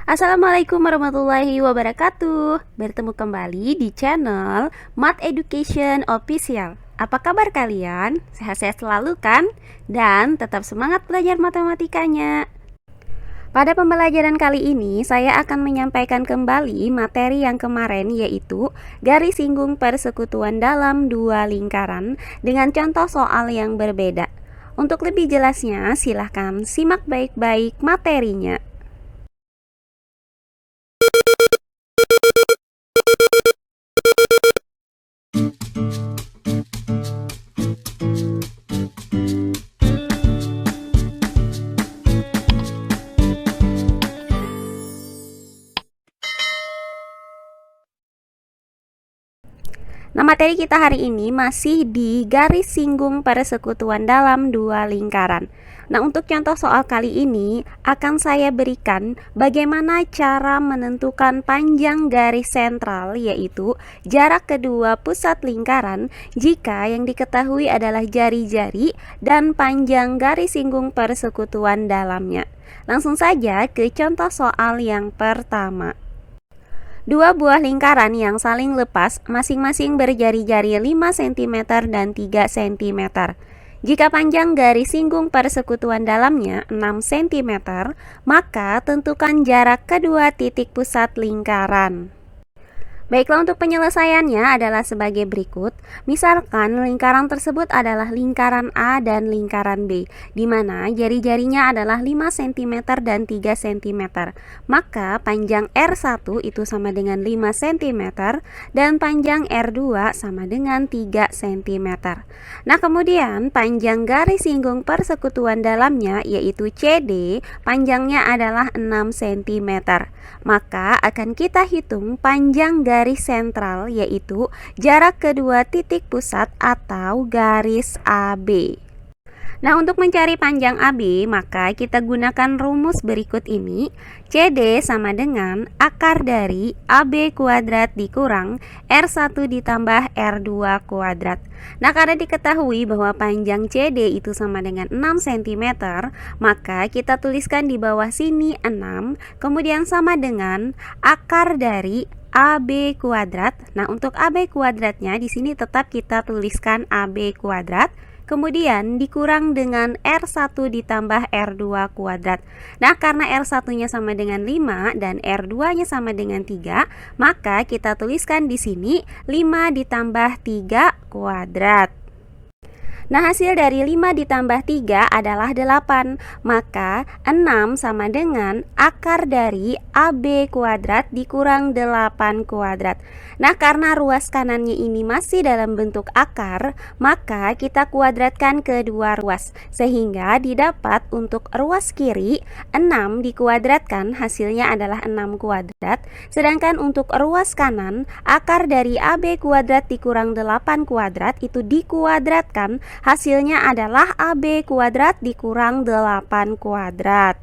Assalamualaikum warahmatullahi wabarakatuh. Bertemu kembali di channel Math Education Official. Apa kabar kalian? Sehat-sehat selalu kan? Dan tetap semangat belajar matematikanya. Pada pembelajaran kali ini saya akan menyampaikan kembali materi yang kemarin, yaitu garis singgung persekutuan dalam dua lingkaran dengan contoh soal yang berbeda. Untuk lebih jelasnya silahkan simak baik-baik materinya. Nah, materi kita hari ini masih di garis singgung persekutuan dalam dua lingkaran. Nah, untuk contoh soal kali ini akan saya berikan bagaimana cara menentukan panjang garis sentral, yaitu jarak kedua pusat lingkaran jika yang diketahui adalah jari-jari dan panjang garis singgung persekutuan dalamnya. Langsung saja ke contoh soal yang pertama. Dua buah lingkaran yang saling lepas masing-masing berjari-jari 5 cm dan 3 cm. Jika panjang garis singgung persekutuan dalamnya 6 cm, maka tentukan jarak kedua titik pusat lingkaran. Baiklah, untuk penyelesaiannya adalah sebagai berikut. Misalkan lingkaran tersebut adalah lingkaran A dan lingkaran B, di mana jari-jarinya adalah 5 cm dan 3 cm. Maka panjang R1 itu sama dengan 5 cm dan panjang R2 sama dengan 3 cm. Nah, kemudian panjang garis singgung persekutuan dalamnya yaitu CD, panjangnya adalah 6 cm. Maka akan kita hitung panjang garis sentral, yaitu jarak kedua titik pusat atau garis AB. Nah, untuk mencari panjang AB, maka kita gunakan rumus berikut ini. CD sama dengan akar dari AB kuadrat dikurang R1 ditambah R2 kuadrat. Nah, karena diketahui bahwa panjang CD itu sama dengan 6 cm, maka kita tuliskan di bawah sini 6, kemudian sama dengan akar dari AB kuadrat. Nah, untuk AB kuadratnya di sini tetap kita tuliskan AB kuadrat, kemudian dikurang dengan R1 ditambah R2 kuadrat. Nah, karena R1-nya sama dengan 5 dan R2-nya sama dengan 3, maka kita tuliskan di sini 5 ditambah 3 kuadrat. Nah, hasil dari 5 ditambah 3 adalah 8. Maka 6 sama dengan akar dari AB kuadrat dikurang 8 kuadrat. Nah, karena ruas kanannya ini masih dalam bentuk akar, maka kita kuadratkan kedua ruas, sehingga didapat untuk ruas kiri 6 dikuadratkan hasilnya adalah 6 kuadrat. Sedangkan untuk ruas kanan, akar dari AB kuadrat dikurang 8 kuadrat itu dikuadratkan, hasilnya adalah AB kuadrat dikurang 8 kuadrat.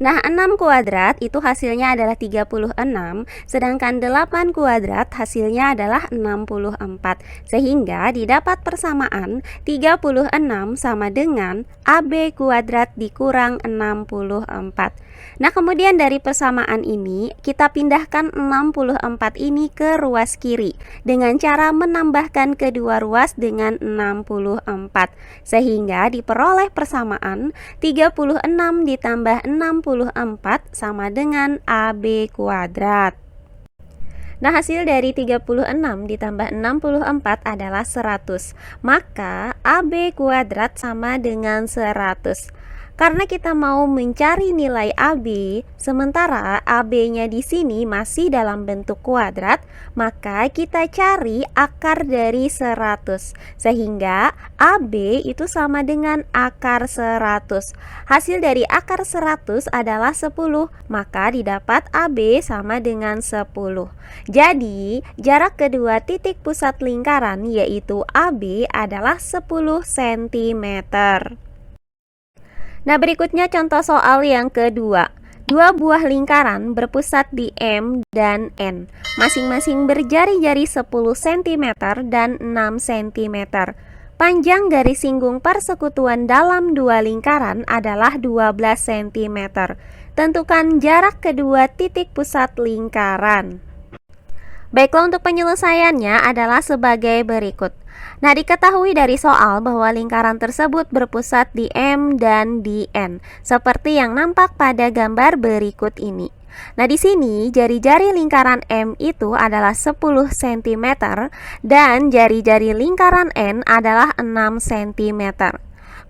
Nah, 6 kuadrat itu hasilnya adalah 36, sedangkan 8 kuadrat hasilnya adalah 64. Sehingga didapat persamaan 36 sama dengan AB kuadrat dikurang 64. Nah, kemudian dari persamaan ini kita pindahkan 64 ini ke ruas kiri dengan cara menambahkan kedua ruas dengan 64. Sehingga diperoleh persamaan 36 ditambah 64 sama dengan AB kuadrat. Nah, hasil dari 36 ditambah 64 adalah 100. Maka AB kuadrat sama dengan 100. Karena kita mau mencari nilai AB, sementara AB-nya di sini masih dalam bentuk kuadrat, maka kita cari akar dari 100. Sehingga AB itu sama dengan akar 100. Hasil dari akar 100 adalah 10, maka didapat AB sama dengan 10. Jadi, jarak kedua titik pusat lingkaran yaitu AB adalah 10 cm. Nah, berikutnya contoh soal yang kedua. Dua buah lingkaran berpusat di M dan N, masing-masing berjari-jari 10 cm dan 6 cm. Panjang garis singgung persekutuan dalam dua lingkaran adalah 12 cm. tentukan jarak kedua titik pusat lingkaran. Baiklah, untuk penyelesaiannya adalah sebagai berikut. Nah, diketahui dari soal bahwa lingkaran tersebut berpusat di M dan di N, seperti yang nampak pada gambar berikut ini. Nah, di sini jari-jari lingkaran M itu adalah 10 cm dan jari-jari lingkaran N adalah 6 cm.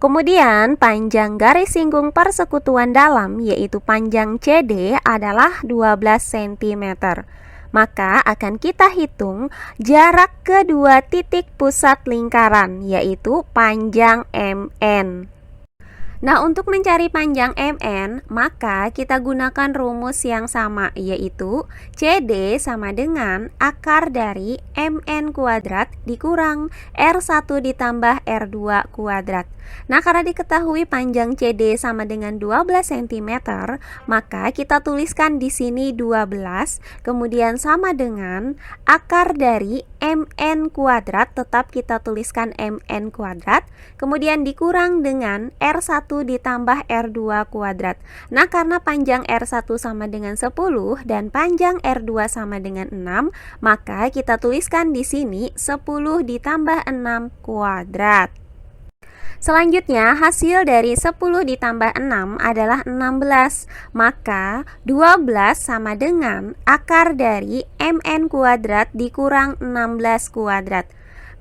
Kemudian panjang garis singgung persekutuan dalam yaitu panjang CD adalah 12 cm. Maka akan kita hitung jarak kedua titik pusat lingkaran yaitu panjang MN. Nah, untuk mencari panjang MN, maka kita gunakan rumus yang sama, yaitu CD sama dengan akar dari MN kuadrat dikurang R1 ditambah R2 kuadrat. Nah, karena diketahui panjang CD sama dengan 12 cm, maka kita tuliskan di sini 12, kemudian sama dengan akar dari MN kuadrat, tetap kita tuliskan MN kuadrat, kemudian dikurang dengan R1 ditambah R2 kuadrat. Nah, karena panjang R1 sama dengan 10 dan panjang R2 sama dengan 6, maka kita tuliskan di sini 10 ditambah 6 kuadrat. Selanjutnya, hasil dari 10 ditambah 6 adalah 16. Maka 12 sama dengan akar dari MN kuadrat dikurang 16 kuadrat.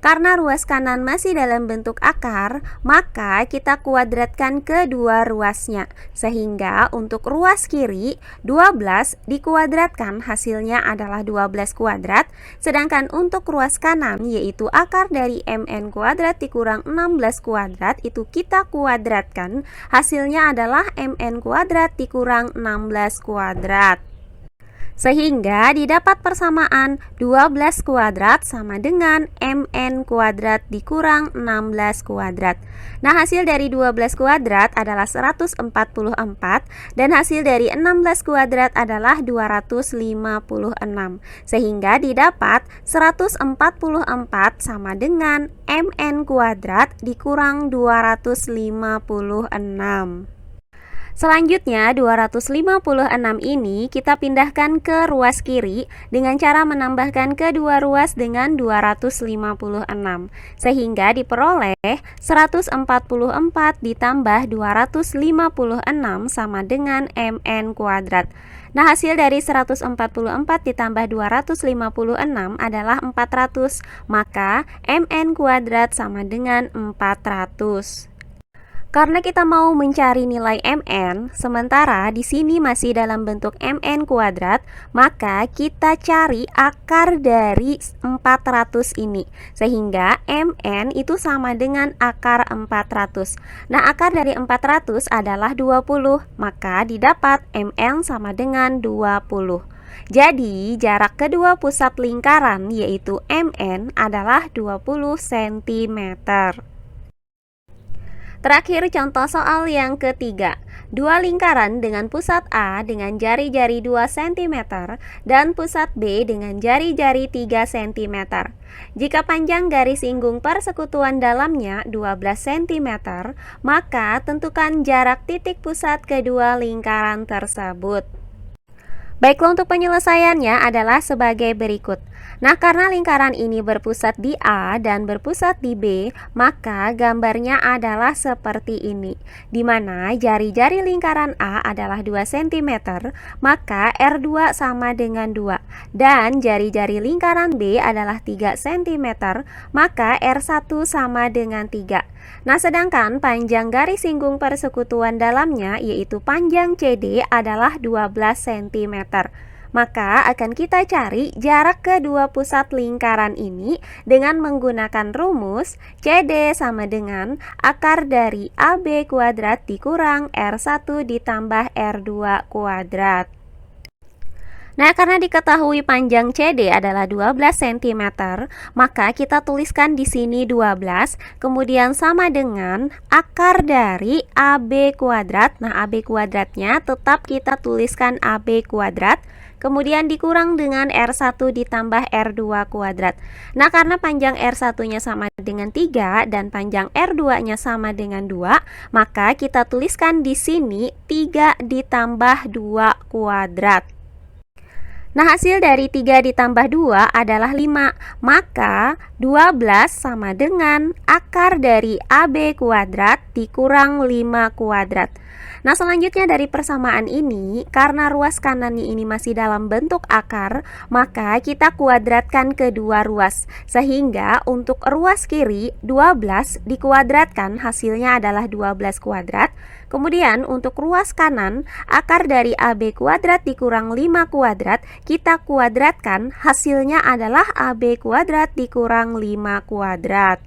Karena ruas kanan masih dalam bentuk akar, maka kita kuadratkan kedua ruasnya. Sehingga untuk ruas kiri, 12 dikuadratkan hasilnya adalah 12 kuadrat. Sedangkan untuk ruas kanan, yaitu akar dari MN kuadrat dikurang 16 kuadrat, itu kita kuadratkan. Hasilnya adalah MN kuadrat dikurang 16 kuadrat. Sehingga didapat persamaan 12 kuadrat sama dengan MN kuadrat dikurang 16 kuadrat. Nah, hasil dari 12 kuadrat adalah 144 dan hasil dari 16 kuadrat adalah 256. Sehingga didapat 144 sama dengan MN kuadrat dikurang 256. Selanjutnya, 256 ini kita pindahkan ke ruas kiri dengan cara menambahkan kedua ruas dengan 256. Sehingga diperoleh 144 ditambah 256 sama dengan MN kuadrat. Nah, hasil dari 144 ditambah 256 adalah 400. Maka MN kuadrat sama dengan 400. Karena kita mau mencari nilai MN, sementara di sini masih dalam bentuk MN kuadrat, maka kita cari akar dari 400 ini. Sehingga MN itu sama dengan akar 400. Nah, akar dari 400 adalah 20, maka didapat MN sama dengan 20. Jadi, jarak kedua pusat lingkaran yaitu MN adalah 20 cm. Terakhir, contoh soal yang ketiga. Dua lingkaran dengan pusat A dengan jari-jari 2 cm dan pusat B dengan jari-jari 3 cm. Jika panjang garis singgung persekutuan dalamnya 12 cm, maka tentukan jarak titik pusat kedua lingkaran tersebut. Baiklah, untuk penyelesaiannya adalah sebagai berikut. Nah, karena lingkaran ini berpusat di A dan berpusat di B, maka gambarnya adalah seperti ini, di mana jari-jari lingkaran A adalah 2 cm, maka R2 sama dengan 2, dan jari-jari lingkaran B adalah 3 cm, maka R1 sama dengan 3. Nah, sedangkan panjang garis singgung persekutuan dalamnya yaitu panjang CD adalah 12 cm. Maka akan kita cari jarak kedua pusat lingkaran ini dengan menggunakan rumus CD sama dengan akar dari AB kuadrat dikurang R1 ditambah R2 kuadrat. Nah, karena diketahui panjang CD adalah 12 cm, maka kita tuliskan di sini 12, kemudian sama dengan akar dari AB kuadrat. Nah, AB kuadratnya tetap kita tuliskan AB kuadrat, kemudian dikurang dengan R1 ditambah R2 kuadrat. Nah, karena panjang R1-nya sama dengan 3 dan panjang R2-nya sama dengan 2, maka kita tuliskan di sini 3 ditambah 2 kuadrat. Nah, hasil dari 3 ditambah 2 adalah 5. Maka 12 sama dengan akar dari AB kuadrat dikurang 5 kuadrat. Nah, selanjutnya dari persamaan ini, karena ruas kanan ini masih dalam bentuk akar, maka kita kuadratkan kedua ruas. Sehingga untuk ruas kiri, 12 dikuadratkan hasilnya adalah 12 kuadrat. Kemudian untuk ruas kanan, akar dari AB kuadrat dikurang 5 kuadrat, kita kuadratkan hasilnya adalah AB kuadrat dikurang 5 kuadrat.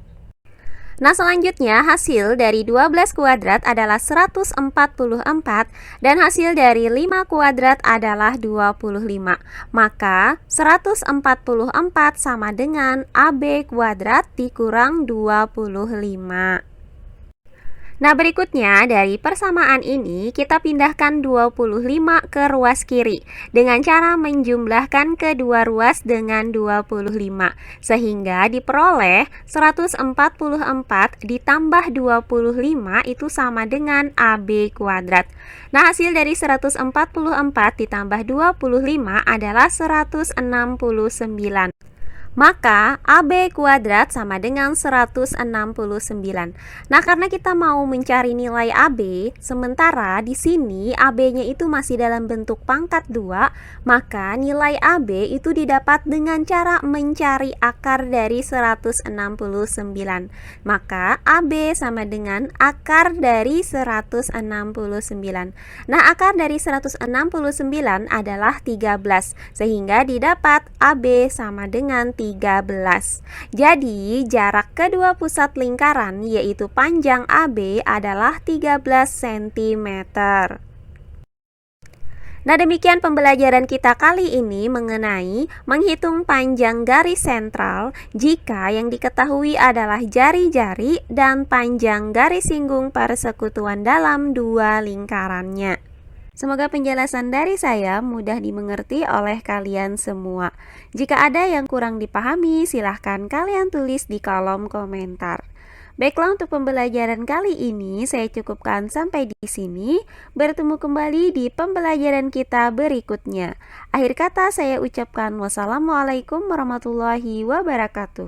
Nah, selanjutnya hasil dari 12 kuadrat adalah 144 dan hasil dari 5 kuadrat adalah 25. Maka 144 sama dengan AB kuadrat dikurang 25. Nah, berikutnya dari persamaan ini kita pindahkan 25 ke ruas kiri dengan cara menjumlahkan kedua ruas dengan 25 sehingga diperoleh 144 ditambah 25 itu sama dengan AB kuadrat. Nah, hasil dari 144 ditambah 25 adalah 169. Maka AB kuadrat sama dengan 169. Nah, karena kita mau mencari nilai AB, sementara di sini AB-nya itu masih dalam bentuk pangkat 2, maka nilai AB itu didapat dengan cara mencari akar dari 169. Maka AB sama dengan akar dari 169. Nah, akar dari 169 adalah 13, sehingga didapat AB sama dengan 13. Jadi, jarak kedua pusat lingkaran yaitu panjang AB adalah 13 cm. Nah, demikian pembelajaran kita kali ini mengenai menghitung panjang garis sentral jika yang diketahui adalah jari-jari dan panjang garis singgung persekutuan dalam dua lingkarannya. Semoga penjelasan dari saya mudah dimengerti oleh kalian semua. Jika ada yang kurang dipahami, silahkan kalian tulis di kolom komentar. Baiklah, untuk pembelajaran kali ini saya cukupkan sampai di sini. Bertemu kembali di pembelajaran kita berikutnya. Akhir kata saya ucapkan wassalamualaikum warahmatullahi wabarakatuh.